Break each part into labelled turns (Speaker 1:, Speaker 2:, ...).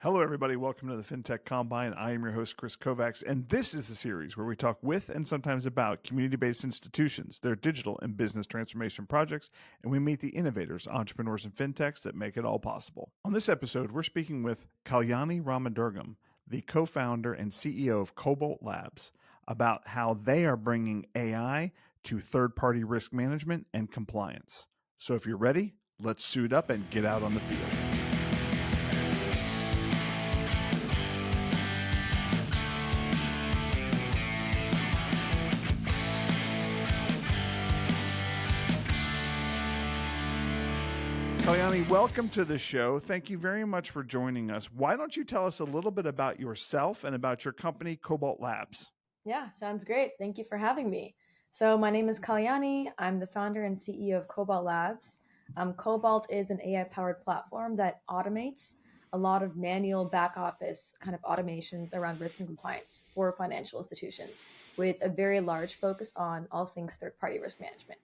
Speaker 1: Hello, everybody. Welcome to the Fintech Combine. I am your host, Kris Kovacs, and this is the series where we talk with and sometimes about community-based institutions, their digital and business transformation projects, and we meet the innovators, entrepreneurs, and fintechs that make it all possible. On this episode, we're speaking with Kalyani Ramadurgam, the co-founder and CEO of Kobalt Labs, about how they are bringing AI to third-party risk management and compliance. So if you're ready, let's suit up and get out on the field. Kalyani, welcome to the show. Thank you very much for joining us. Why don't you tell us a little bit about yourself and about your company, Kobalt Labs?
Speaker 2: Yeah, sounds great. Thank you for having me. So my name is Kalyani. I'm the founder and CEO of Kobalt Labs. Kobalt is an AI-powered platform that automates a lot of manual back office kind of automations around risk and compliance for financial institutions with a very large focus on all things third-party risk management.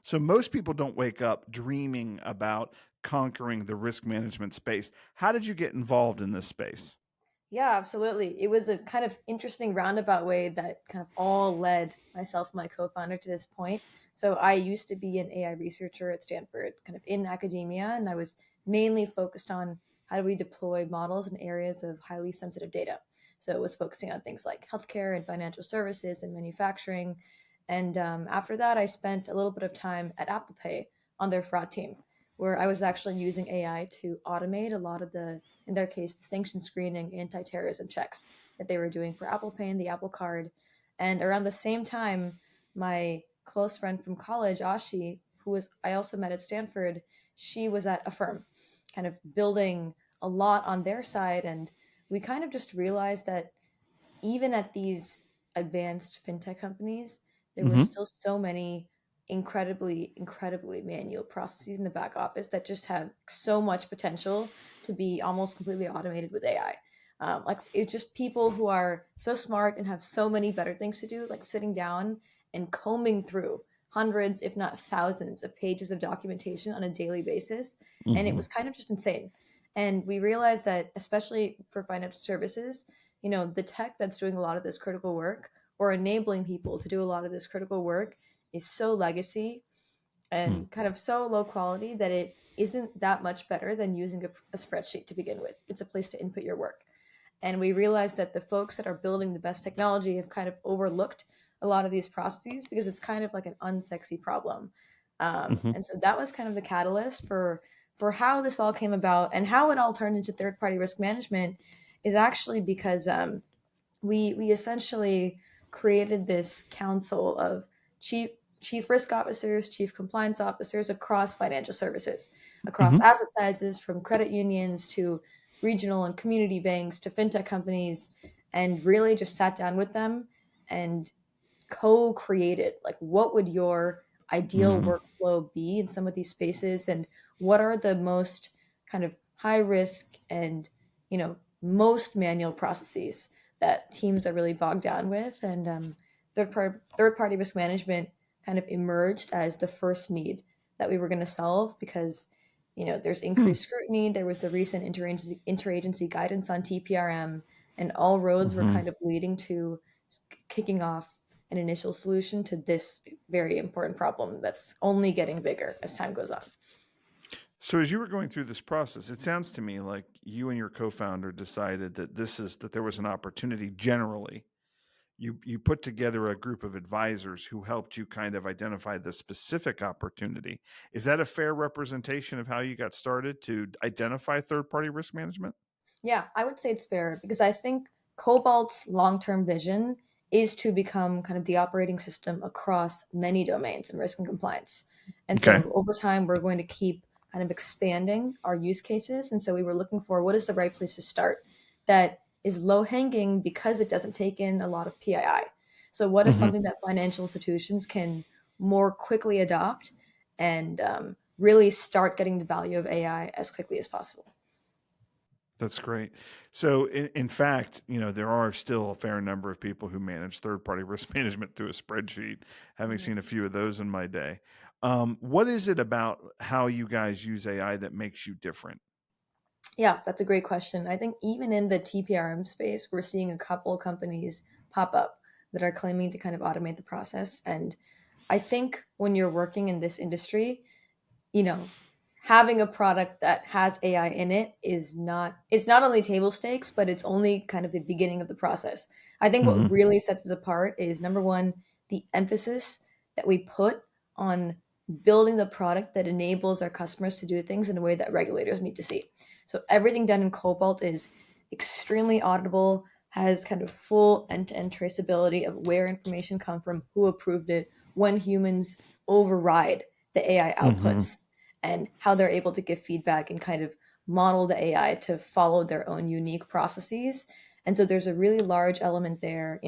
Speaker 1: So most people don't wake up dreaming about conquering the risk management space. How did you get involved in this space?
Speaker 2: Yeah, absolutely. It was a kind of interesting roundabout way that kind of all led myself and my co-founder to this point. So I used to be an AI researcher at Stanford, kind of in academia, and I was mainly focused on how do we deploy models in areas of highly sensitive data. So it was focusing on things like healthcare and financial services and manufacturing. And after that, I spent a little bit of time at Apple Pay on their fraud team, where I was actually using AI to automate a lot of the, in their case, the sanction screening, anti-terrorism checks that they were doing for Apple Pay and the Apple Card. And around the same time, my close friend from college, Ashi, I also met at Stanford, she was at Affirm, kind of building a lot on their side. And we kind of just realized that even at these advanced fintech companies, there were still so many incredibly manual processes in the back office that just have so much potential to be almost completely automated with AI. Like it's just people who are so smart and have so many better things to do, like sitting down and combing through hundreds, if not thousands, of pages of documentation on a daily basis. And it was kind of just insane. And we realized that, especially for financial services, the tech that's doing a lot of this critical work or enabling people to do a lot of this critical work is so legacy and kind of so low quality that it isn't that much better than using a spreadsheet to begin with. It's a place to input your work. And we realized that the folks that are building the best technology have kind of overlooked a lot of these processes because it's kind of like an unsexy problem. And so that was kind of the catalyst for how this all came about, and how it all turned into third-party risk management is actually because we essentially created this council of chief risk officers, chief compliance officers across financial services, across asset sizes, from credit unions to regional and community banks to fintech companies, and really just sat down with them and co-created, like, what would your ideal workflow be in some of these spaces, and what are the most kind of high risk and most manual processes that teams are really bogged down with. And third party risk management kind of emerged as the first need that we were going to solve because there's increased scrutiny. There was the recent interagency guidance on TPRM, and all roads were kind of leading to kicking off an initial solution to this very important problem that's only getting bigger as time goes on.
Speaker 1: So as you were going through this process, it sounds to me like you and your co-founder decided that there was an opportunity generally. You put together a group of advisors who helped you kind of identify the specific opportunity. Is that a fair representation of how you got started to identify third-party risk management?
Speaker 2: Yeah, I would say it's fair because I think Cobalt's long-term vision is to become kind of the operating system across many domains in risk and compliance. And
Speaker 1: Okay.
Speaker 2: so over time, we're going to keep kind of expanding our use cases. And so we were looking for what is the right place to start that is low hanging because it doesn't take in a lot of PII. So what is something that financial institutions can more quickly adopt and really start getting the value of AI as quickly as possible?
Speaker 1: That's great. So in fact, there are still a fair number of people who manage third-party risk management through a spreadsheet, having seen a few of those in my day. What is it about how you guys use AI that makes you different?
Speaker 2: Yeah, that's a great question. I think even in the TPRM space, we're seeing a couple companies pop up that are claiming to kind of automate the process. And I think when you're working in this industry, you know, having a product that has AI in it is not, it's not only table stakes, but it's only kind of the beginning of the process. I think what
Speaker 1: Hmm.
Speaker 2: really sets us apart is number one, the emphasis that we put on building the product that enables our customers to do things in a way that regulators need to see. So everything done in Cobalt is extremely auditable, has kind of full end-to-end traceability of where information come from, who approved it, when humans override the AI
Speaker 1: Hmm.
Speaker 2: outputs, and how they're able to give feedback and kind of model the AI to follow their own unique processes. And so there's a really large element there.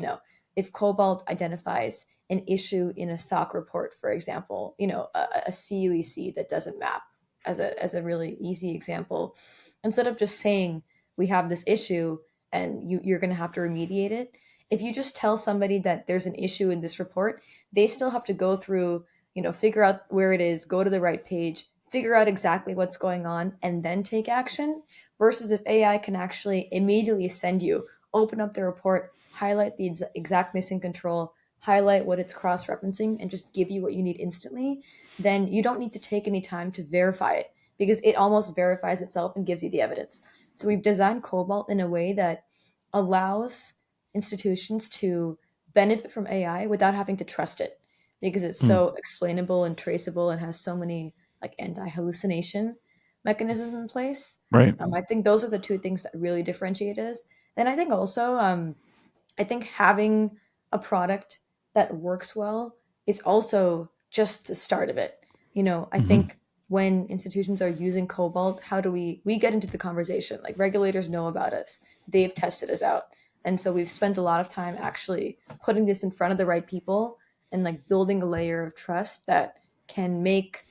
Speaker 2: If Cobalt identifies an issue in a SOC report, for example, a CUEC that doesn't map, as a really easy example, instead of just saying we have this issue and you're going to have to remediate it, if you just tell somebody that there's an issue in this report, they still have to go through, figure out where it is, go to the right page, figure out exactly what's going on, and then take action. Versus if AI can actually immediately send you, open up the report, highlight the exact missing control, highlight what it's cross referencing, and just give you what you need instantly, then you don't need to take any time to verify it because it almost verifies itself and gives you the evidence. So we've designed Cobalt in a way that allows institutions to benefit from AI without having to trust it because it's
Speaker 1: Mm.
Speaker 2: so explainable and traceable and has so many like anti-hallucination mechanisms in place.
Speaker 1: Right.
Speaker 2: I think those are the two things that really differentiate us. And I think also, I think having a product that works well is also just the start of it. I
Speaker 1: Hmm.
Speaker 2: think when institutions are using Cobalt, how do we get into the conversation? Like regulators know about us. They've tested us out. And so we've spent a lot of time actually putting this in front of the right people and like building a layer of trust that can make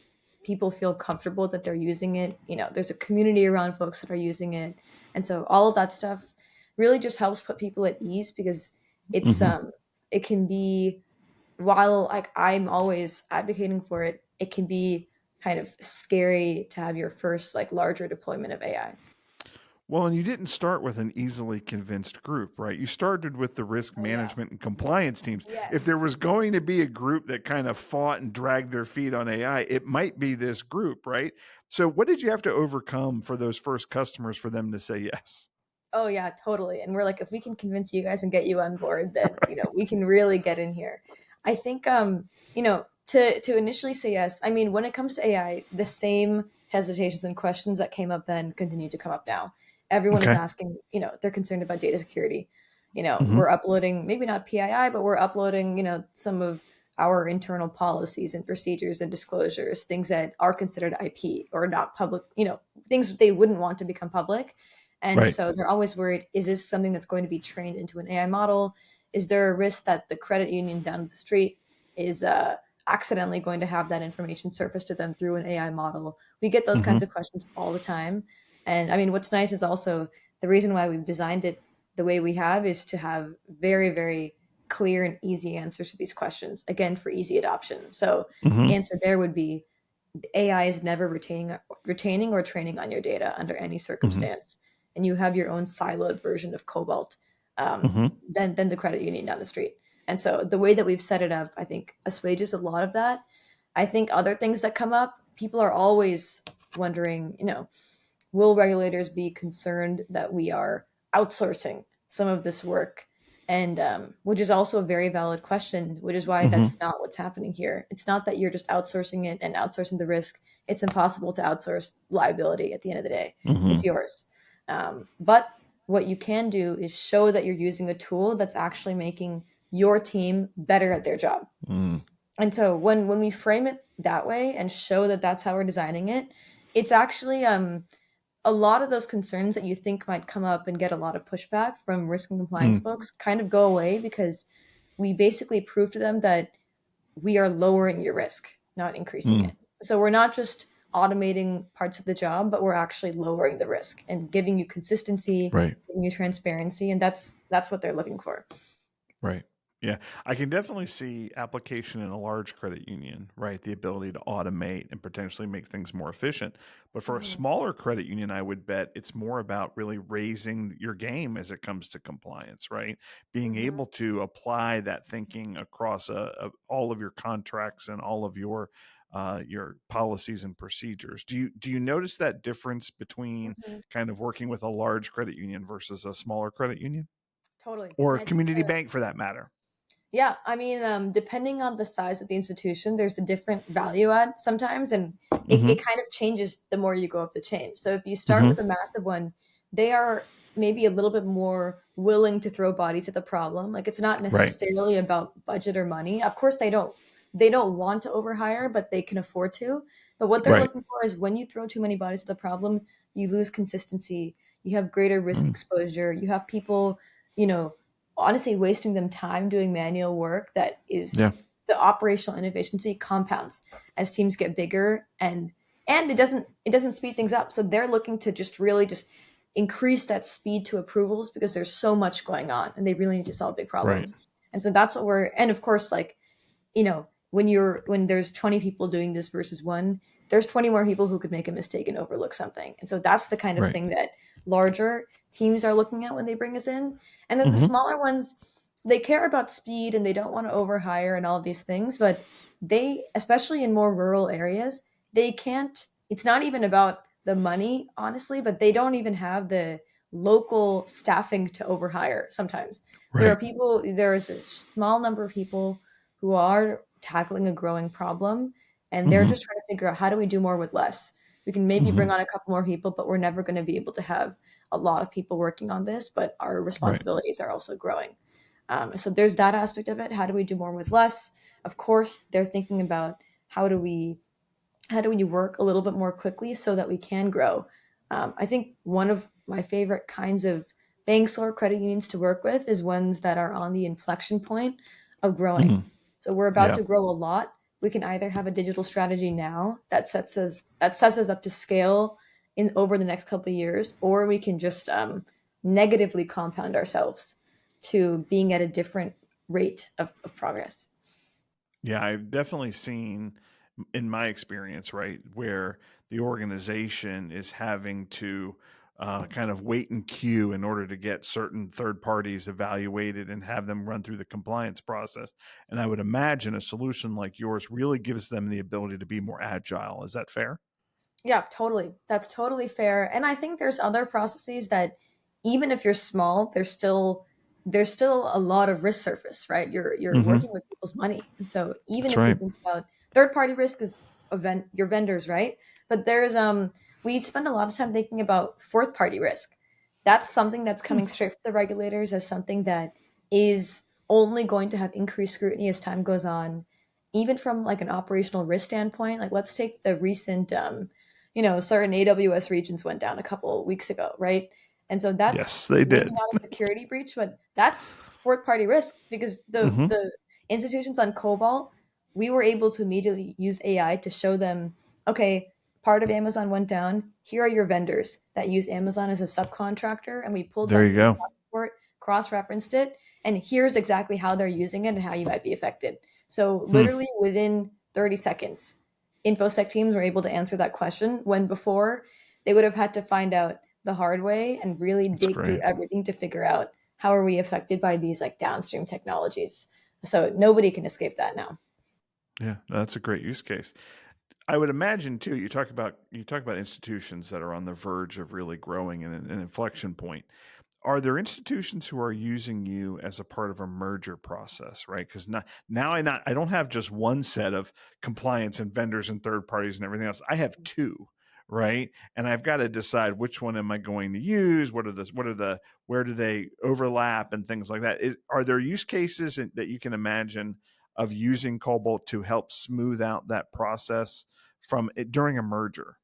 Speaker 2: people feel comfortable that they're using it. There's a community around folks that are using it. And so all of that stuff really just helps put people at ease because it's
Speaker 1: Hmm.
Speaker 2: it can be, while like I'm always advocating for it, it can be kind of scary to have your first like larger deployment of AI.
Speaker 1: Well, and you didn't start with an easily convinced group, right? You started with the risk
Speaker 2: Oh yeah.
Speaker 1: management and compliance teams. If
Speaker 2: Yes.
Speaker 1: there was going to be a group that kind of fought and dragged their feet on AI, it might be this group, right? So, what did you have to overcome for those first customers for them to say yes?
Speaker 2: Oh yeah, totally. And we're like, if we can convince you guys and get you on board, then we can really get in here. I think to initially say yes, I mean, when it comes to AI, the same hesitations and questions that came up then continue to come up now. Everyone is
Speaker 1: Okay.
Speaker 2: asking, they're concerned about data security.
Speaker 1: Hmm.
Speaker 2: We're uploading maybe not PII, but we're uploading, some of our internal policies and procedures and disclosures, things that are considered IP or not public, things they wouldn't want to become public. And
Speaker 1: Right.
Speaker 2: so they're always worried, is this something that's going to be trained into an AI model? Is there a risk that the credit union down the street is accidentally going to have that information surfaced to them through an AI model? We get those
Speaker 1: Hmm.
Speaker 2: kinds of questions all the time. And I mean, what's nice is also the reason why we've designed it the way we have is to have very, very clear and easy answers to these questions, again, for easy adoption. So the
Speaker 1: Hmm.
Speaker 2: answer there would be AI is never retaining or training on your data under any
Speaker 1: Hmm.
Speaker 2: circumstance, and you have your own siloed version of Cobalt
Speaker 1: Hmm.
Speaker 2: than the credit union down the street. And so the way that we've set it up, I think, assuages a lot of that. I think other things that come up, people are always wondering, will regulators be concerned that we are outsourcing some of this work? And which is also a very valid question, which is why
Speaker 1: Hmm.
Speaker 2: that's not what's happening here. It's not that you're just outsourcing it and outsourcing the risk. It's impossible to outsource liability at the end of the day.
Speaker 1: Hmm.
Speaker 2: It's yours. But what you can do is show that you're using a tool that's actually making your team better at their job.
Speaker 1: Hmm.
Speaker 2: And so when we frame it that way and show that that's how we're designing it, it's actually a lot of those concerns that you think might come up and get a lot of pushback from risk and compliance folks kind of go away because we basically prove to them that we are lowering your risk, not increasing
Speaker 1: Hmm.
Speaker 2: it. So we're not just automating parts of the job, but we're actually lowering the risk and giving you consistency,
Speaker 1: Right.
Speaker 2: giving you transparency, and that's what they're looking for.
Speaker 1: Right. Yeah, I can definitely see application in a large credit union, right? The ability to automate and potentially make things more efficient. But for a
Speaker 2: Hmm.
Speaker 1: smaller credit union, I would bet it's more about really raising your game as it comes to compliance, right? Being
Speaker 2: Hmm.
Speaker 1: able to apply that thinking across all of your contracts and all of your policies and procedures. Do you notice that difference between
Speaker 2: Hmm.
Speaker 1: kind of working with a large credit union versus a smaller credit union
Speaker 2: Totally.
Speaker 1: or
Speaker 2: And
Speaker 1: a
Speaker 2: I think
Speaker 1: community bank for that matter?
Speaker 2: yeah, I mean, depending on the size of the institution, there's a different value add sometimes, and it
Speaker 1: Mm-hmm.
Speaker 2: kind of changes the more you go up the chain. So if you start
Speaker 1: Mm-hmm.
Speaker 2: with a massive one, they are maybe a little bit more willing to throw bodies at the problem. Like it's not
Speaker 1: Right.
Speaker 2: necessarily about budget or money. Of course, they don't want to overhire, but they can afford to. But what they're
Speaker 1: Right.
Speaker 2: looking for is when you throw too many bodies at the problem, you lose consistency, you have greater risk
Speaker 1: Mm.
Speaker 2: exposure, you have people, you know, honestly wasting them time doing manual work that is
Speaker 1: Yeah.
Speaker 2: the operational inefficiency compounds as teams get bigger, and it doesn't speed things up. So they're looking to just really just increase that speed to approvals because there's so much going on and they really need to solve big
Speaker 1: Right.
Speaker 2: problems. And so that's what we're, and of course, like, when there's 20 people doing this versus one, there's 20 more people who could make a mistake and overlook something. And so that's the kind of
Speaker 1: Right.
Speaker 2: thing that larger teams are looking at when they bring us in. And then the
Speaker 1: Mm-hmm.
Speaker 2: smaller ones, they care about speed and they don't want to overhire and all of these things, but they, especially in more rural areas, they can't, it's not even about the money, honestly, but they don't even have the local staffing to overhire sometimes.
Speaker 1: Right.
Speaker 2: There's a small number of people who are tackling a growing problem, and they're
Speaker 1: Mm-hmm.
Speaker 2: just trying to figure out how do we do more with less. We can maybe
Speaker 1: Mm-hmm.
Speaker 2: bring on a couple more people, but we're never going to be able to have a lot of people working on this, but our
Speaker 1: Right.
Speaker 2: responsibilities are also growing. So there's that aspect of it. How do we do more with less? Of course, they're thinking about how do we how do we work a little bit more quickly so that we can grow. I think one of my favorite kinds of banks or credit unions to work with is ones that are on the inflection point of growing.
Speaker 1: Mm-hmm.
Speaker 2: So we're about
Speaker 1: Yeah.
Speaker 2: to grow a lot. We can either have a digital strategy now that sets us up to scale in over the next couple of years, or we can just negatively compound ourselves to being at a different rate of progress.
Speaker 1: Yeah. I've definitely seen in my experience, right, where the organization is having to kind of wait in queue in order to get certain third parties evaluated and have them run through the compliance process. And I would imagine a solution like yours really gives them the ability to be more agile. Is that fair?
Speaker 2: Yeah, totally. That's totally fair. And I think there's other processes that even if you're small, there's still a lot of risk surface, right? You're
Speaker 1: Mm-hmm.
Speaker 2: working with people's money. And so even
Speaker 1: That's
Speaker 2: if we
Speaker 1: right.
Speaker 2: think about third party risk is your vendors, right? But we spend a lot of time thinking about fourth party risk. That's something that's
Speaker 1: Hmm.
Speaker 2: coming straight from the regulators as something that is only going to have increased scrutiny as time goes on. Even from like an operational risk standpoint, like let's take the recent certain AWS regions went down a couple weeks ago, right? And so that's
Speaker 1: Yes, they
Speaker 2: maybe
Speaker 1: did.
Speaker 2: not a security breach, but that's fourth party risk because the
Speaker 1: Mm-hmm.
Speaker 2: the institutions on Cobalt, we were able to immediately use AI to show them, okay, part of Amazon went down. Here are your vendors that use Amazon as a subcontractor, and we pulled
Speaker 1: There
Speaker 2: that
Speaker 1: you
Speaker 2: from the
Speaker 1: go.
Speaker 2: stock report, cross-referenced it, and here's exactly how they're using it and how you might be affected. So
Speaker 1: Hmm.
Speaker 2: literally within 30 seconds, infosec teams were able to answer that question when before they would have had to find out the hard way and really
Speaker 1: That's
Speaker 2: dig through
Speaker 1: great.
Speaker 2: everything to figure out how are we affected by these like downstream technologies. So nobody can escape that now.
Speaker 1: Yeah, that's a great use case. I would imagine too. You talk about institutions that are on the verge of really growing in an inflection point. Are there institutions who are using you as a part of a merger process, right? Because now I don't have just one set of compliance and vendors and third parties and everything else. I have two, right? And I've got to decide which one am I going to use? Where do they overlap and things like that? Are there use cases that you can imagine of using Cobalt to help smooth out that process from it during a merger?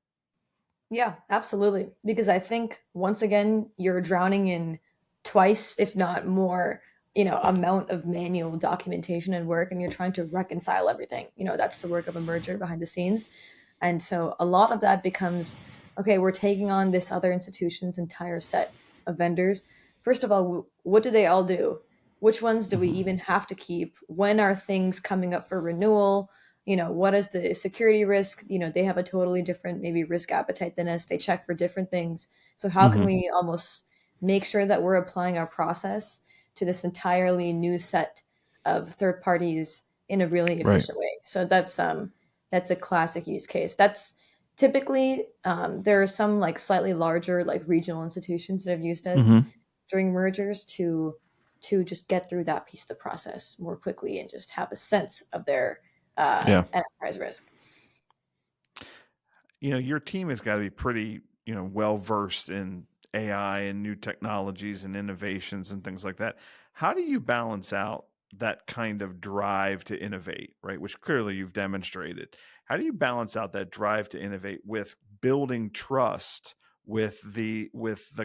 Speaker 2: Yeah, absolutely. Because I think once again, you're drowning in twice, if not more, amount of manual documentation and work, and you're trying to reconcile everything. That's the work of a merger behind the scenes. And so a lot of that becomes, okay, we're taking on this other institution's entire set of vendors. First of all, what do they all do? which ones do we
Speaker 1: Mhm.
Speaker 2: even have to keep? When are things coming up for renewal? What is the security risk? They have a totally different maybe risk appetite than us. They check for different things. So how can
Speaker 1: Mhm.
Speaker 2: we almost make sure that we're applying our process to this entirely new set of third parties in a really
Speaker 1: Right.
Speaker 2: efficient way? So that's a classic use case. That's typically there are some like slightly larger like regional institutions that have used us
Speaker 1: Mhm.
Speaker 2: during mergers to just get through that piece of the process more quickly and just have a sense of their
Speaker 1: Yeah.
Speaker 2: enterprise risk.
Speaker 1: Your team has got to be pretty, well versed in AI and new technologies and innovations and things like that. How do you balance out that kind of drive to innovate, right? Which clearly you've demonstrated. How do you balance out that drive to innovate with building trust with the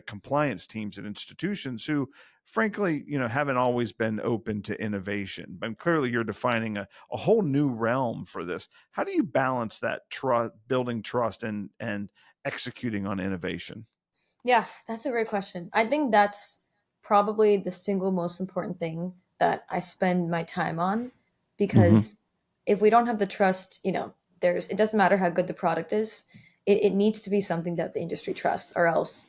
Speaker 1: compliance teams at institutions who frankly, haven't always been open to innovation. But clearly you're defining a whole new realm for this. How do you balance that trust, building trust and executing on innovation?
Speaker 2: Yeah, that's a great question. I think that's probably the single most important thing that I spend my time on
Speaker 1: Mm-hmm.
Speaker 2: because if we don't have the trust, it doesn't matter how good the product is. It needs to be something that the industry trusts, or else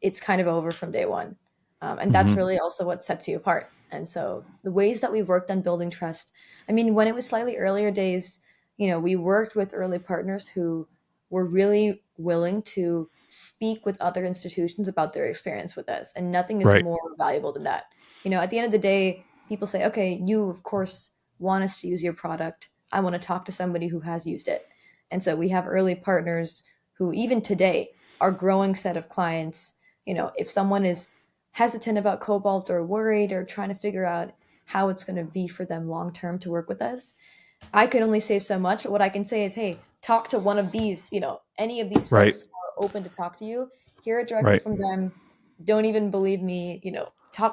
Speaker 2: it's kind of over from day one. And that's
Speaker 1: Mm-hmm.
Speaker 2: really also what sets you apart. And so the ways that we've worked on building trust, I mean, when it was slightly earlier days, we worked with early partners who were really willing to speak with other institutions about their experience with us. And nothing is
Speaker 1: Right.
Speaker 2: more valuable than that. At the end of the day, people say, okay, you, of course, want us to use your product. I want to talk to somebody who has used it. And so we have early partners who, even today, our growing set of clients, if someone is hesitant about Cobalt or worried or trying to figure out how it's going to be for them long term to work with us, I can only say so much. But what I can say is, hey, talk to one of these, any of these
Speaker 1: Right.
Speaker 2: folks who are open to talk to you, hear it directly
Speaker 1: Right.
Speaker 2: from them. Don't even believe me,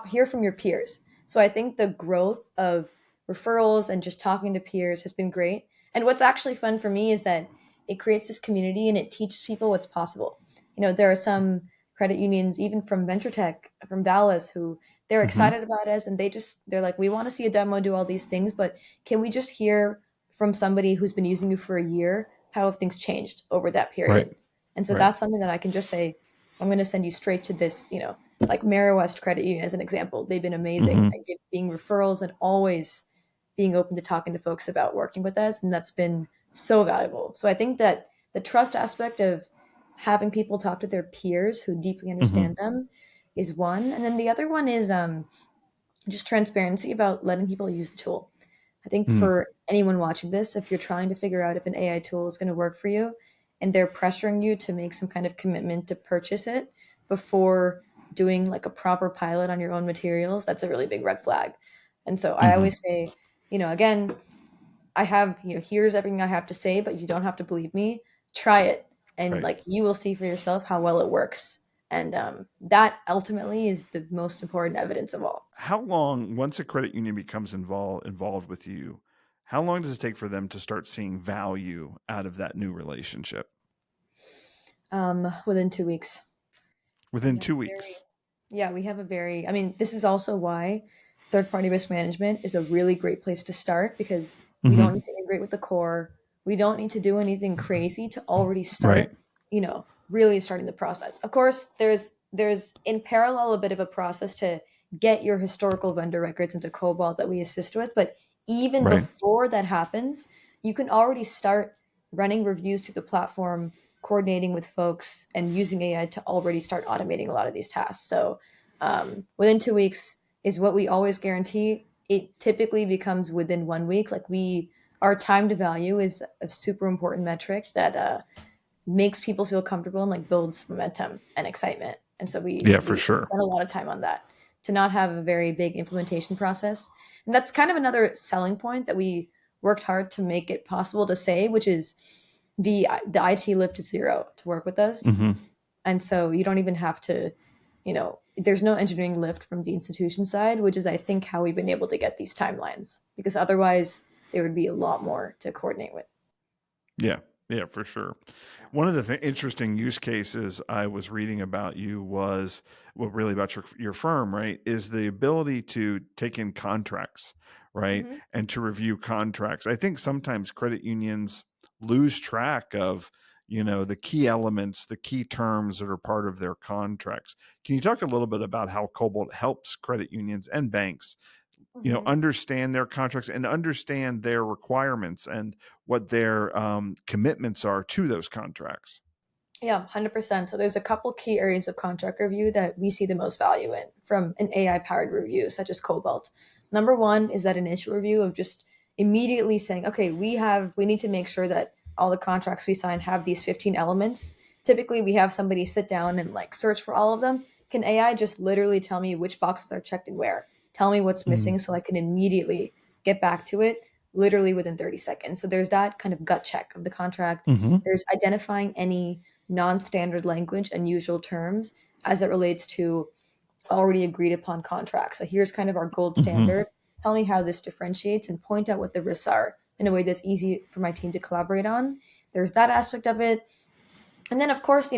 Speaker 2: hear from your peers. So I think the growth of referrals and just talking to peers has been great. And what's actually fun for me is that it creates this community and it teaches people what's possible. There are some credit unions, even from venture tech from Dallas, who they're
Speaker 1: Mm-hmm.
Speaker 2: excited about us and they're like, we want to see a demo, do all these things, but can we just hear from somebody who's been using you for a year how have things changed over that
Speaker 1: Right.
Speaker 2: period? And so
Speaker 1: Right.
Speaker 2: that's something that I can just say, I'm going to send you straight to this, like West Credit Union as an example. They've been amazing
Speaker 1: Mm-hmm.
Speaker 2: at being referrals and always being open to talking to folks about working with us. And that's been so valuable. So I think that the trust aspect of having people talk to their peers who deeply
Speaker 1: Mm-hmm.
Speaker 2: understand them is one. And then the other one is just transparency about letting people use the tool. I think
Speaker 1: Mm-hmm.
Speaker 2: for anyone watching this, if you're trying to figure out if an AI tool is going to work for you and they're pressuring you to make some kind of commitment to purchase it before doing like a proper pilot on your own materials, that's a really big red flag. And so I
Speaker 1: Mm-hmm.
Speaker 2: always say, again, I have, here's everything I have to say, but you don't have to believe me. Try it. And
Speaker 1: Right.
Speaker 2: like you will see for yourself how well it works. And that ultimately is the most important evidence of all.
Speaker 1: How long, once a credit union becomes involved with you, how long does it take for them to start seeing value out of that new relationship?
Speaker 2: Within 2 weeks. We
Speaker 1: Within
Speaker 2: have
Speaker 1: 2 weeks.
Speaker 2: we have a very, I mean, this is also why third party risk management is a really great place to start because we
Speaker 1: Mm-hmm.
Speaker 2: don't need to integrate with the core. We don't need to do anything crazy to already
Speaker 1: Right.
Speaker 2: start, really starting the process. Of course, there's in parallel a bit of a process to get your historical vendor records into Cobalt that we assist with, but even
Speaker 1: Right.
Speaker 2: before that happens, you can already start running reviews to the platform, coordinating with folks and using AI to already start automating a lot of these tasks. So within 2 weeks is what we always guarantee. It typically becomes within 1 week. Our time to value is a super important metric that makes people feel comfortable and like builds momentum and excitement. And so we
Speaker 1: Yeah, for
Speaker 2: we
Speaker 1: sure.
Speaker 2: spend a lot of time on that to not have a very big implementation process. And that's kind of another selling point that we worked hard to make it possible to say, which is the IT lift to zero to work with us.
Speaker 1: Mm-hmm.
Speaker 2: And so you don't even have to, there's no engineering lift from the institution side, which is I think how we've been able to get these timelines because otherwise there would be a lot more to coordinate with.
Speaker 1: Yeah. Yeah, for sure. One of the interesting use cases I was reading about you was, well, really about your firm, right? Is the ability to take in contracts, right?
Speaker 2: Hmm.
Speaker 1: And to review contracts. I think sometimes credit unions lose track of, the key elements, the key terms that are part of their contracts. Can you talk a little bit about how Cobalt helps credit unions and banks,
Speaker 2: Hmm.
Speaker 1: understand their contracts and understand their requirements and what their commitments are to those contracts?
Speaker 2: Yeah, 100%. So there's a couple key areas of contract review that we see the most value in from an AI powered review, such as Cobalt. Number one is that initial review of just immediately saying, okay, we need to make sure that all the contracts we sign have these 15 elements. Typically, we have somebody sit down and like search for all of them. Can AI just literally tell me which boxes are checked and where? Tell me what's
Speaker 1: Mm-hmm.
Speaker 2: missing so I can immediately get back to it literally within 30 seconds. So there's that kind of gut check of the contract.
Speaker 1: Mm-hmm.
Speaker 2: There's identifying any non-standard language, unusual terms as it relates to already agreed upon contracts. So here's kind of our gold
Speaker 1: Mm-hmm.
Speaker 2: standard. Tell me how this differentiates and point out what the risks are in a way that's easy for my team to collaborate on. There's that aspect of it. And then, of course,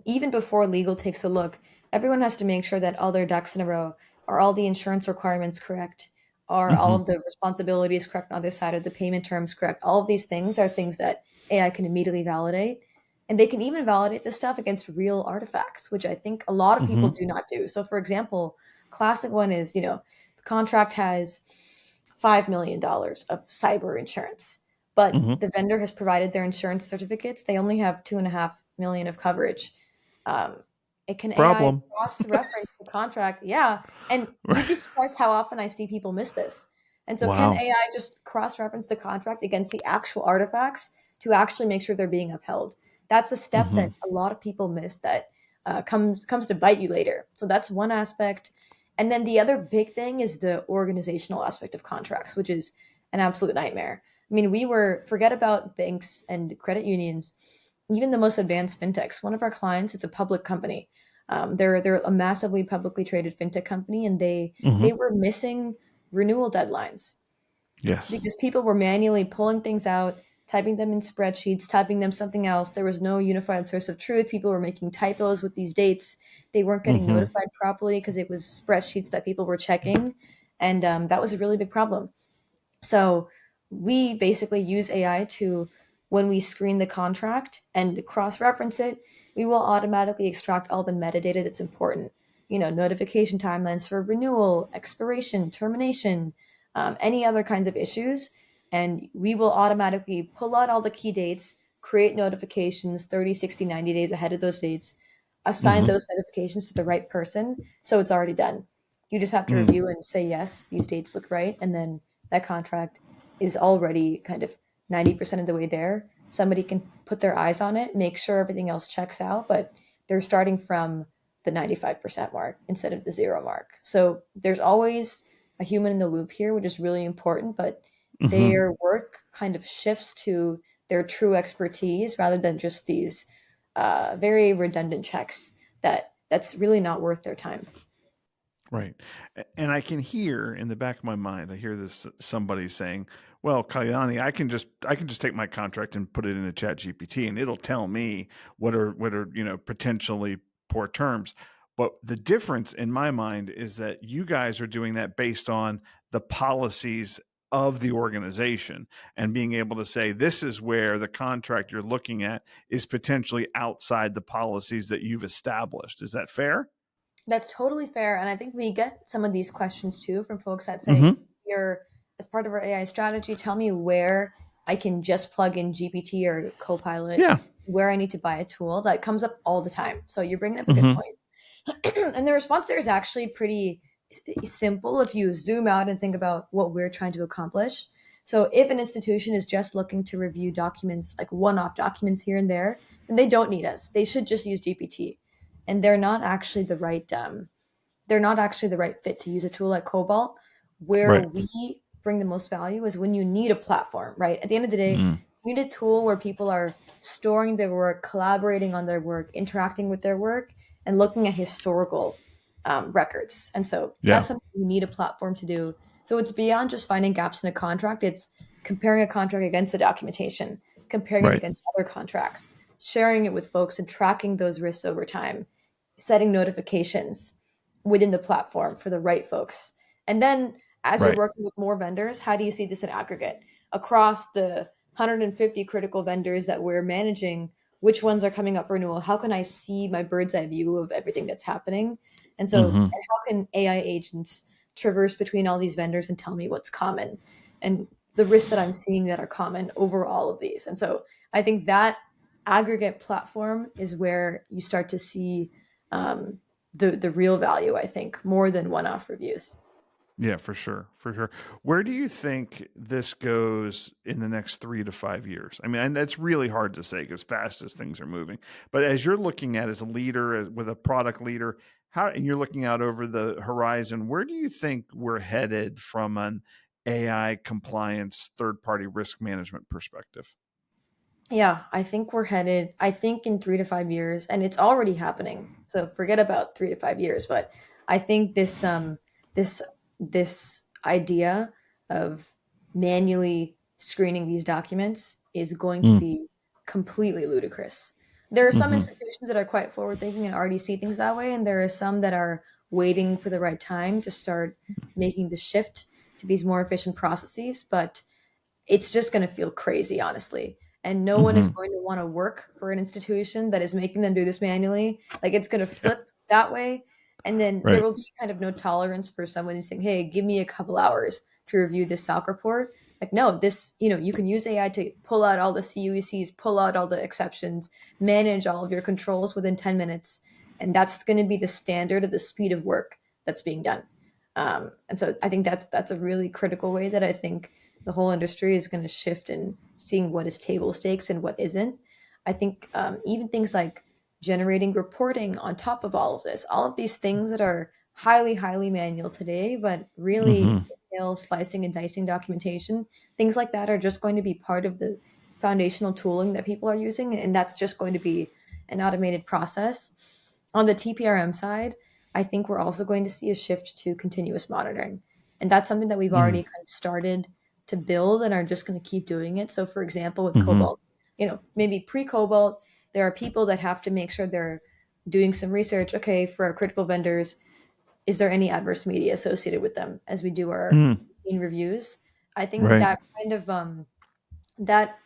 Speaker 2: even before legal takes a look, everyone has to make sure that all their ducks in a row. Are all the insurance requirements correct? Are all
Speaker 1: Mm-hmm.
Speaker 2: of the responsibilities correct on the other side of the payment terms correct? All of these things are things that AI can immediately validate. And they can even validate this stuff against real artifacts, which I think a lot of
Speaker 1: Mm-hmm.
Speaker 2: people do not do. So, for example, classic one is, the contract has $5 million of cyber insurance, but
Speaker 1: Mm-hmm.
Speaker 2: the vendor has provided their insurance certificates. They only have 2.5 million of coverage. um, it can AI
Speaker 1: Problem.
Speaker 2: cross-reference the contract. Yeah, and you'd be surprised how often I see people miss this. And so, can
Speaker 1: Wow.
Speaker 2: AI just cross-reference the contract against the actual artifacts to actually make sure they're being upheld? That's a step
Speaker 1: Mm-hmm.
Speaker 2: that a lot of people miss that comes to bite you later. So that's one aspect. And then the other big thing is the organizational aspect of contracts, which is an absolute nightmare. I mean, forget about banks and credit unions, even the most advanced fintechs. One of our clients is a public company. They're a massively publicly traded fintech company, and
Speaker 1: Mm-hmm.
Speaker 2: they were missing renewal deadlines
Speaker 1: Yes.
Speaker 2: because people were manually pulling things out, typing them in spreadsheets, typing them something else. There was no unified source of truth. People were making typos with these dates. They weren't getting
Speaker 1: Mm-hmm.
Speaker 2: notified properly because it was spreadsheets that people were checking, and that was a really big problem. So we basically use AI to, when we screen the contract and cross reference it, we will automatically extract all the metadata that's important. Notification timelines for renewal, expiration, termination, any other kinds of issues. And we will automatically pull out all the key dates, create notifications 30, 60, 90 days ahead of those dates, assign
Speaker 1: Mm-hmm.
Speaker 2: those notifications to the right person. So it's already done. You just have to
Speaker 1: Mm.
Speaker 2: review and say, yes, these dates look right. And then that contract is already kind of 90% of the way there. Somebody can put their eyes on it, make sure everything else checks out, but they're starting from the 95% mark instead of the zero mark. So there's always a human in the loop here, which is really important, but
Speaker 1: Mm-hmm.
Speaker 2: their work kind of shifts to their true expertise rather than just these very redundant checks that's really not worth their time.
Speaker 1: Right. And I can hear in the back of my mind, I hear this somebody saying, well, Kalyani, I can just take my contract and put it in a chat GPT and it'll tell me what are, potentially poor terms. But the difference in my mind is that you guys are doing that based on the policies of the organization and being able to say, this is where the contract you're looking at is potentially outside the policies that you've established. Is that fair?
Speaker 2: That's totally fair. And I think we get some of these questions too from folks that say,
Speaker 1: Mm-hmm.
Speaker 2: you're, as part of our AI strategy, tell me where I can just plug in GPT or Copilot,
Speaker 1: Yeah.
Speaker 2: where I need to buy a tool. That comes up all the time. So you're bringing up a good
Speaker 1: Mm-hmm.
Speaker 2: point. And the response there is actually pretty simple if you zoom out and think about what we're trying to accomplish. So if an institution is just looking to review documents, like one-off documents here and there, then they don't need us. They should just use GPT. And they're not actually the right fit to use a tool like Cobalt. Where
Speaker 1: Right.
Speaker 2: we bring the most value is when you need a platform, right? At the end of the day,
Speaker 1: Mm.
Speaker 2: you need a tool where people are storing their work, collaborating on their work, interacting with their work, and looking at historical records. And so
Speaker 1: Yeah.
Speaker 2: that's something you need a platform to do. So it's beyond just finding gaps in a contract. It's comparing a contract against the documentation. comparing it
Speaker 1: Right.
Speaker 2: against other contracts, sharing it with folks and tracking those risks over time, setting notifications within the platform for the right folks. And then as you're
Speaker 1: Right.
Speaker 2: working with more vendors, how do you see this in aggregate across the 150 critical vendors that we're managing? Which ones are coming up for renewal? How can I see my bird's eye view of everything that's happening? And so,
Speaker 1: Mm-hmm.
Speaker 2: and how can AI agents traverse between all these vendors and tell me what's common and the risks that I'm seeing that are common over all of these? And so I think that aggregate platform is where you start to see the real value, I think, more than one-off reviews.
Speaker 1: Yeah, for sure. For sure. Where do you think this goes in the next 3 to 5 years? I mean, and that's really hard to say as fast as things are moving. But as you're looking at as a leader, with a product leader, and you're looking out over the horizon, where do you think we're headed from an AI compliance, third-party risk management perspective?
Speaker 2: Yeah, I think we're headed, I think in 3 to 5 years, and it's already happening. So forget about 3 to 5 years, but I think this this idea of manually screening these documents is going to
Speaker 1: Mm.
Speaker 2: be completely ludicrous. There are some
Speaker 1: Mm-hmm.
Speaker 2: institutions that are quite forward thinking and already see things that way, and there are some that are waiting for the right time to start making the shift to these more efficient processes. But it's just going to feel crazy, honestly. And no one is
Speaker 1: Mm-hmm.
Speaker 2: going to want to work for an institution that is making them do this manually. Like it's going to
Speaker 1: Yeah.
Speaker 2: flip that way. And then there
Speaker 1: Right.
Speaker 2: will be kind of no tolerance for someone saying, hey, give me a couple hours to review this SOC report. Like, no, this, you can use AI to pull out all the CUECs, pull out all the exceptions, manage all of your controls within 10 minutes. And that's going to be the standard of the speed of work that's being done. And so I think that's a really critical way that I think the whole industry is going to shift in seeing what is table stakes and what isn't. I think even things like generating reporting on top of all of these things that are highly, highly manual today, but really
Speaker 1: Mm-hmm.
Speaker 2: entail slicing and dicing documentation, things like that are just going to be part of the foundational tooling that people are using. And that's just going to be an automated process. On the TPRM side, I think we're also going to see a shift to continuous monitoring. And that's something that we've already kind of started to build and are just going to keep doing it. So, for example, with
Speaker 1: Mm-hmm.
Speaker 2: Cobalt, maybe pre Cobalt, there are people that have to make sure they're doing some research. Okay, for our critical vendors, is there any adverse media associated with them as we do our
Speaker 1: Mm.
Speaker 2: routine reviews? I think
Speaker 1: Right.
Speaker 2: that kind of that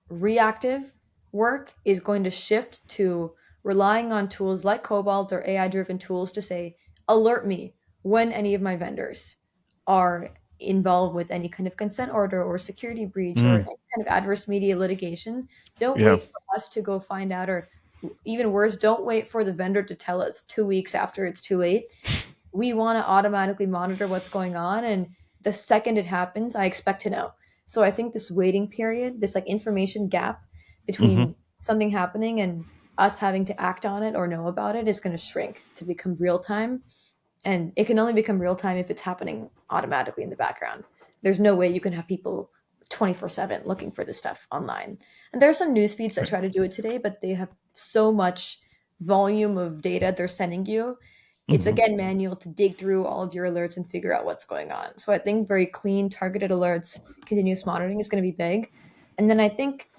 Speaker 2: reactive work is going to shift to relying on tools like Cobalt or AI driven tools to say, alert me when any of my vendors are involved with any kind of consent order or security breach or
Speaker 1: Mm.
Speaker 2: any kind of adverse media litigation. Don't
Speaker 1: Yeah.
Speaker 2: wait for us to go find out, or even worse, don't wait for the vendor to tell us 2 weeks after it's too late. We want to automatically monitor what's going on, and the second it happens I expect to know. So I think this waiting period, this like information gap
Speaker 1: Mm-hmm.
Speaker 2: between something happening and us having to act on it or know about it, is going to shrink to become real time. And it can only become real time if it's happening automatically in the background. There's no way you can have people 24/7 looking for this stuff online. And there are some news feeds that
Speaker 1: Right.
Speaker 2: try to do it today, but they have so much volume of data they're sending you. It's
Speaker 1: Mm-hmm.
Speaker 2: again manual to dig through all of your alerts and figure out what's going on. So I think very clean, targeted alerts, continuous monitoring is going to be big. And then I think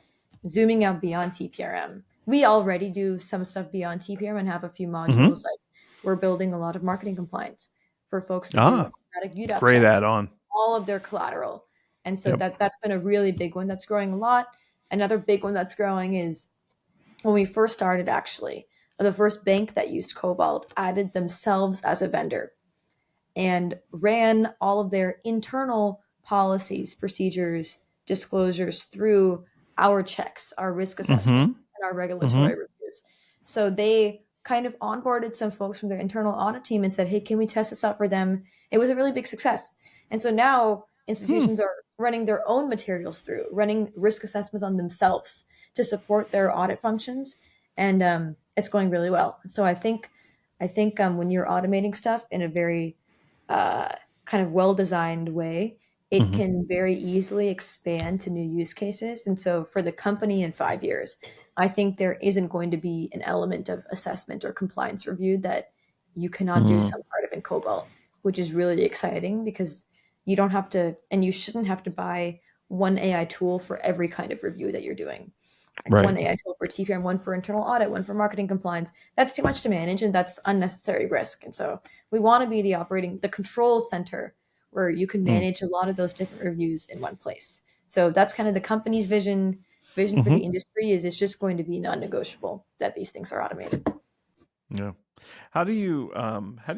Speaker 2: zooming out beyond TPRM, we already do some stuff beyond TPRM and have a few
Speaker 1: Mm-hmm.
Speaker 2: modules. Like we're building a lot of marketing compliance for folks to do
Speaker 1: Ah,
Speaker 2: automatic UDAP
Speaker 1: great
Speaker 2: checks,
Speaker 1: add-on.
Speaker 2: all of their collateral. And so
Speaker 1: Yep.
Speaker 2: that's been a really big one that's growing a lot. Another big one that's growing is when we first started, actually, the first bank that used Cobalt added themselves as a vendor and ran all of their internal policies, procedures, disclosures through our checks, our risk assessments,
Speaker 1: Mm-hmm.
Speaker 2: and our
Speaker 1: Mm-hmm.
Speaker 2: regulatory reviews. So they kind of onboarded some folks from their internal audit team and said, hey, can we test this out for them? It was a really big success. And so now
Speaker 1: Hmm.
Speaker 2: institutions are running their own materials through, running risk assessments on themselves to support their audit functions. And it's going really well. So I think when you're automating stuff in a very kind of well-designed way, it
Speaker 1: Mm-hmm.
Speaker 2: can very easily expand to new use cases. And so for the company in 5 years, I think there isn't going to be an element of assessment or compliance review that you cannot do
Speaker 1: Mm-hmm.
Speaker 2: some part of in Cobalt, which is really exciting because you don't have to, and you shouldn't have to buy one AI tool for every kind of review that you're doing. Like
Speaker 1: Right.
Speaker 2: one AI tool for TPM, one for internal audit, one for marketing compliance. That's too much to manage, and that's unnecessary risk. And so we want to be the control center where you can
Speaker 1: Mm.
Speaker 2: manage a lot of those different reviews in one place. So that's kind of the company's vision for the
Speaker 1: Mm-hmm.
Speaker 2: industry is it's just going to be non-negotiable that these things are automated.
Speaker 1: Yeah. How do you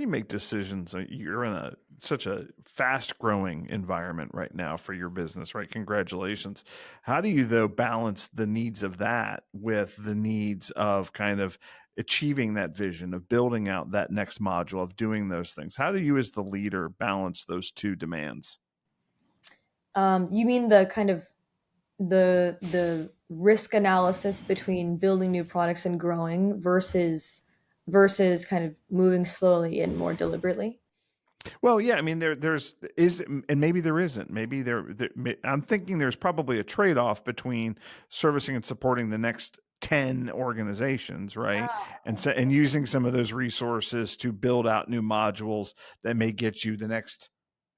Speaker 1: make decisions? You're in such a fast growing environment right now for your business, right? Congratulations. How do you though balance the needs of that with the needs of kind of achieving that vision of building out that next module of doing those things? How do you as the leader balance those two demands?
Speaker 2: You mean the kind of the risk analysis between building new products and growing versus kind of moving slowly and more deliberately?
Speaker 1: Well, yeah, I mean, there's is, and maybe there isn't. Maybe I'm thinking there's probably a trade off between servicing and supporting the next 10 organizations, right?
Speaker 2: Ah,
Speaker 1: And
Speaker 2: okay.
Speaker 1: so, and using some of those resources to build out new modules that may get you the next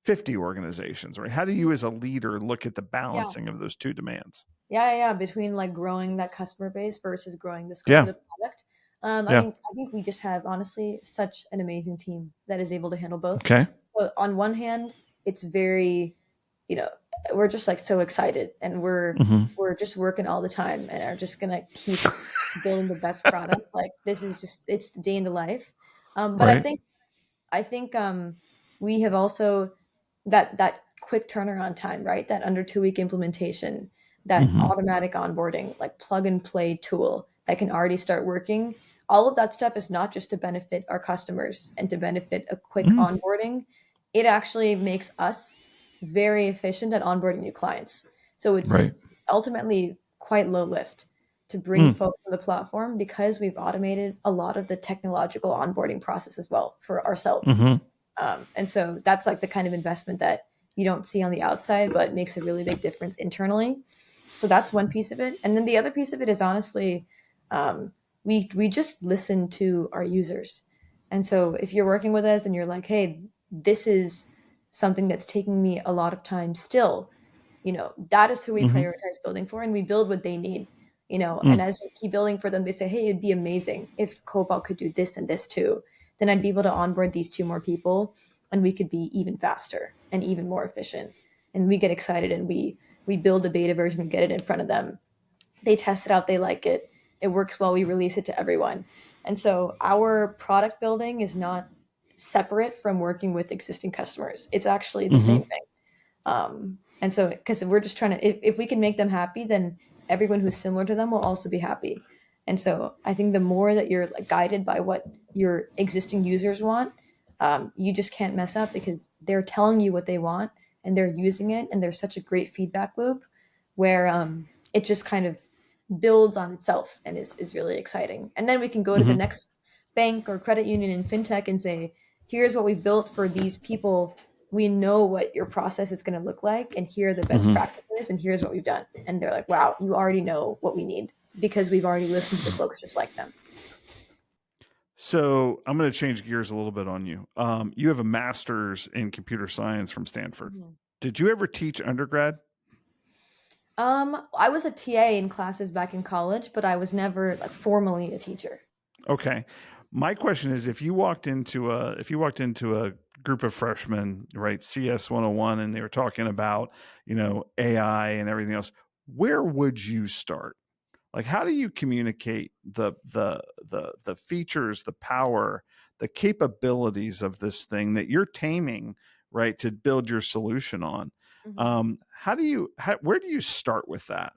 Speaker 1: 50 organizations, right? How do you as a leader look at the
Speaker 2: Yeah.
Speaker 1: balancing of those two demands?
Speaker 2: Yeah. Between like growing that customer base versus growing the scope of
Speaker 1: Yeah.
Speaker 2: the product.
Speaker 1: Yeah.
Speaker 2: I think we just have honestly such an amazing team that is able to handle both.
Speaker 1: Okay.
Speaker 2: But on one hand, it's very, you know, we're just like so excited and
Speaker 1: Hmm.
Speaker 2: we're just working all the time and are just gonna keep building the best product. Like this is just it's the day in the life. But
Speaker 1: Right.
Speaker 2: I think we have also that quick turnaround time, right? That under 2 week implementation, that
Speaker 1: Hmm.
Speaker 2: automatic onboarding, like plug and play tool that can already start working. All of that stuff is not just to benefit our customers and to benefit a quick
Speaker 1: Mm.
Speaker 2: onboarding. It actually makes us very efficient at onboarding new clients. So
Speaker 1: Right.
Speaker 2: it's ultimately quite low lift to bring
Speaker 1: Mm.
Speaker 2: folks on the platform because we've automated a lot of the technological onboarding process as well for ourselves.
Speaker 1: Hmm.
Speaker 2: And so that's like the kind of investment that you don't see on the outside, but makes a really big difference internally. So that's one piece of it. And then the other piece of it is honestly, we just listen to our users. And so if you're working with us and you're like, hey, this is something that's taking me a lot of time still, that is who we
Speaker 1: Hmm.
Speaker 2: prioritize building for, and we build what they need. And
Speaker 1: Mm.
Speaker 2: as we keep building for them, they say, hey, it'd be amazing if Cobalt could do this and this too. Then I'd be able to onboard these two more people and we could be even faster and even more efficient. And we get excited and we build a beta version and get it in front of them. They test it out, they like it. It works well, we release it to everyone. And so our product building is not separate from working with existing customers. It's actually the
Speaker 1: Hmm.
Speaker 2: same thing. And so, because we're just trying to, if we can make them happy, then everyone who's similar to them will also be happy. And so, I think the more that you're like guided by what your existing users want, you just can't mess up because they're telling you what they want and they're using it, and there's such a great feedback loop where it just kind of builds on itself and is really exciting. And then we can go to the
Speaker 1: Hmm.
Speaker 2: next bank or credit union in fintech and say, here's what we've built for these people. We know what your process is going to look like, and here are the best
Speaker 1: Hmm.
Speaker 2: practices, and here's what we've done. And they're like, wow, you already know what we need because we've already listened to the folks just like them.
Speaker 1: So I'm going to change gears a little bit on you. You have a master's in computer science from Stanford.
Speaker 2: Mhm.
Speaker 1: Did you ever teach undergrad?
Speaker 2: I was a TA in classes back in college, but I was never like formally a teacher.
Speaker 1: Okay. My question is, if you walked into a group of freshmen, right, CS 101, and they were talking about, AI and everything else, where would you start? Like, how do you communicate the features, the power, the capabilities of this thing that you're taming, right, to build your solution on?
Speaker 2: Mhm.
Speaker 1: Where do you start with that?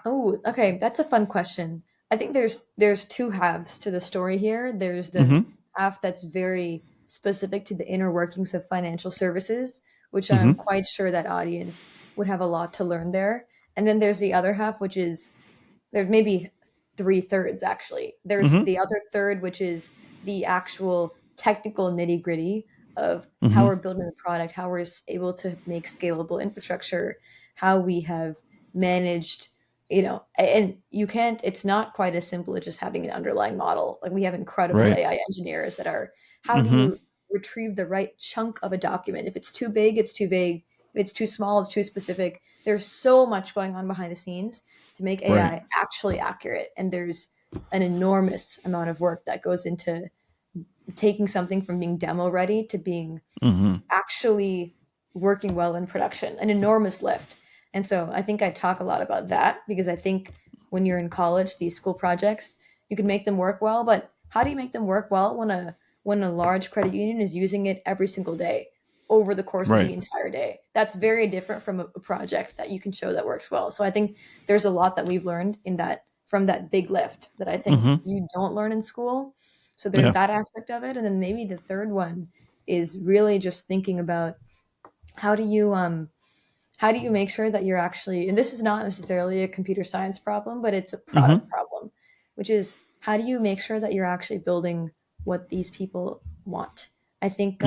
Speaker 2: Oh, okay. That's a fun question. I think there's two halves to the story here. There's the
Speaker 1: Mm-hmm.
Speaker 2: half that's very specific to the inner workings of financial services, which I'm
Speaker 1: Mm-hmm.
Speaker 2: quite sure that audience would have a lot to learn there. And then there's the other half, which is there's maybe three thirds actually. There's
Speaker 1: Mm-hmm.
Speaker 2: the other third, which is the actual technical nitty gritty of how
Speaker 1: Mm-hmm.
Speaker 2: we're building the product, how we're able to make scalable infrastructure, how we have managed, and you can't, it's not quite as simple as just having an underlying model. Like we have incredible
Speaker 1: Right.
Speaker 2: AI engineers that are, how do
Speaker 1: Mm-hmm.
Speaker 2: you retrieve the right chunk of a document? If it's too big, it's too big. it's too small, it's too specific. There's so much going on behind the scenes to make AI actually accurate. And there's an enormous amount of work that goes into taking something from being demo ready to being actually working well in production, an enormous lift. And so I think I talk a lot about that because I think when you're in college, these school projects, you can make them work well, but how do you make them work well when a large credit union is using it every single day over the course of the entire day? That's very different from a project that you can show that works well. So I think there's a lot that we've learned in that from that big lift that I think you don't learn in school. So there's that aspect of it. And then maybe the third one is really just thinking about how do you make sure that you're actually, and this is not necessarily a computer science problem, but it's a product problem, which is how do you make sure that you're actually building what these people want? I think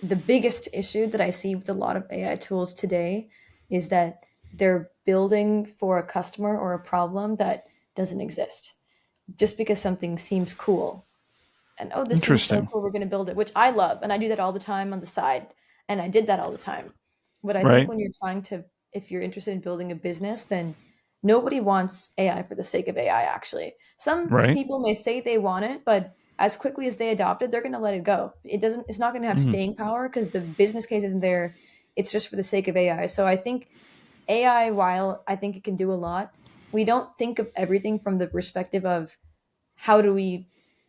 Speaker 2: the biggest issue that I see with a lot of AI tools today is that they're building for a customer or a problem that doesn't exist just because something seems cool. And oh, this seems so cool, we're going to build it, which I love. And I do that all the time on the side. And I did that all the time. But I think when you're trying to, if you're interested in building a business, then nobody wants AI for the sake of AI, actually. Some people may say they want it, but as quickly as they adopt it, they're going to let it go. It's not going to have staying power because the business case isn't there. It's just for the sake of AI. So I think AI, while I think it can do a lot, we don't think of everything from the perspective of how do we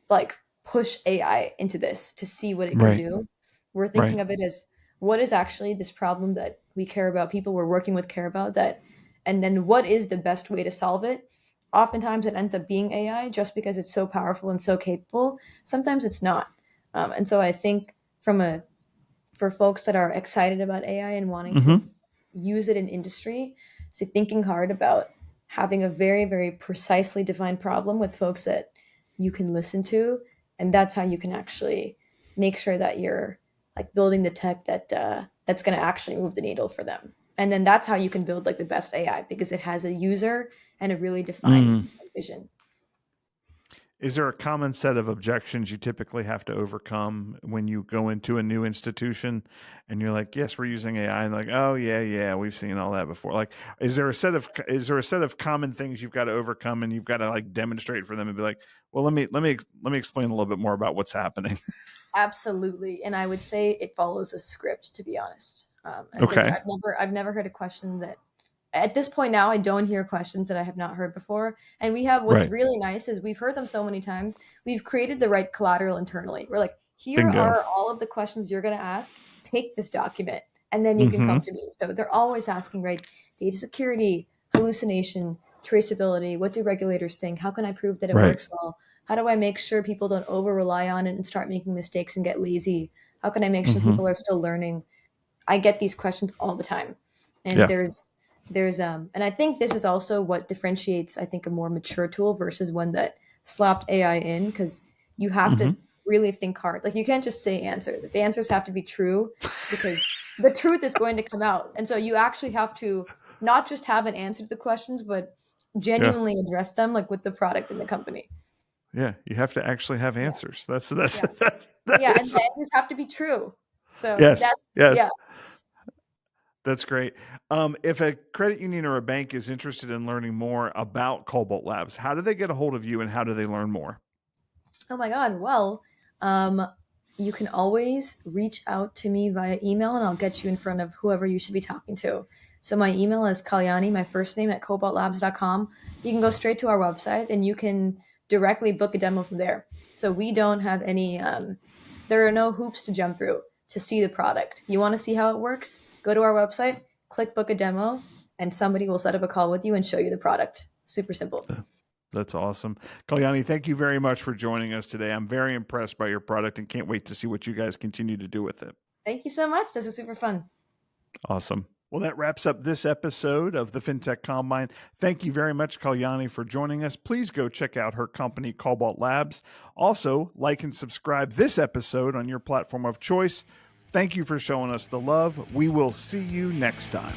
Speaker 2: like push AI into this to see what it can do. We're thinking of it as what is actually this problem that we care about, people we're working with care about that, and then what is the best way to solve it. Oftentimes it ends up being AI just because it's so powerful and so capable. Sometimes it's not. And so I think for folks that are excited about AI and wanting to use it in industry, so thinking hard about having a very, very precisely defined problem with folks that you can listen to. And that's how you can actually make sure that you're like building the tech that that's going to actually move the needle for them. And then that's how you can build like the best AI because it has a user and a really defined vision.
Speaker 1: Is there a common set of objections you typically have to overcome when you go into a new institution and you're like, yes, we're using AI, and like, oh yeah, we've seen all that before? Like, is there a set of common things you've got to overcome and you've got to like demonstrate for them and be like, well, let me explain a little bit more about what's happening?
Speaker 2: Absolutely. And I would say it follows a script, to be honest.
Speaker 1: Okay.
Speaker 2: I've never heard a question that at this point now, I don't hear questions that I have not heard before. And we have what's really nice is we've heard them so many times. We've created the right collateral internally. We're like, here are all of the questions you're going to ask. Take this document and then you can come to me. So they're always asking, right? Data security, hallucination, traceability. What do regulators think? How can I prove that it works well? How do I make sure people don't over rely on it and start making mistakes and get lazy? How can I make sure people are still learning? I get these questions all the time. And there's and I think this is also what differentiates, I think, a more mature tool versus one that slapped AI in, because you have to really think hard. Like you can't just say answers. The answers have to be true because the truth is going to come out. And so you actually have to not just have an answer to the questions, but genuinely address them like with the product and the company.
Speaker 1: Yeah, you have to actually have answers. That's
Speaker 2: and the answers have to be true. So
Speaker 1: yes. That's great. If a credit union or a bank is interested in learning more about Kobalt Labs, how do they get a hold of you and how do they learn more?
Speaker 2: Oh my God. Well, you can always reach out to me via email and I'll get you in front of whoever you should be talking to. So my email is Kalyani, my first name, at kobaltlabs.com. You can go straight to our website and you can directly book a demo from there. So we don't have any, there are no hoops to jump through to see the product. You want to see how it works? Go to our website, click book a demo, and somebody will set up a call with you and show you the product. Super simple.
Speaker 1: That's awesome. Kalyani, thank you very much for joining us today. I'm very impressed by your product and can't wait to see what you guys continue to do with it.
Speaker 2: Thank you so much. This is super fun.
Speaker 1: Awesome. Well, that wraps up this episode of the Fintech Combine. Thank you very much, Kalyani, for joining us. Please go check out her company, Kobalt Labs. Also, like and subscribe this episode on your platform of choice. Thank you for showing us the love. We will see you next time.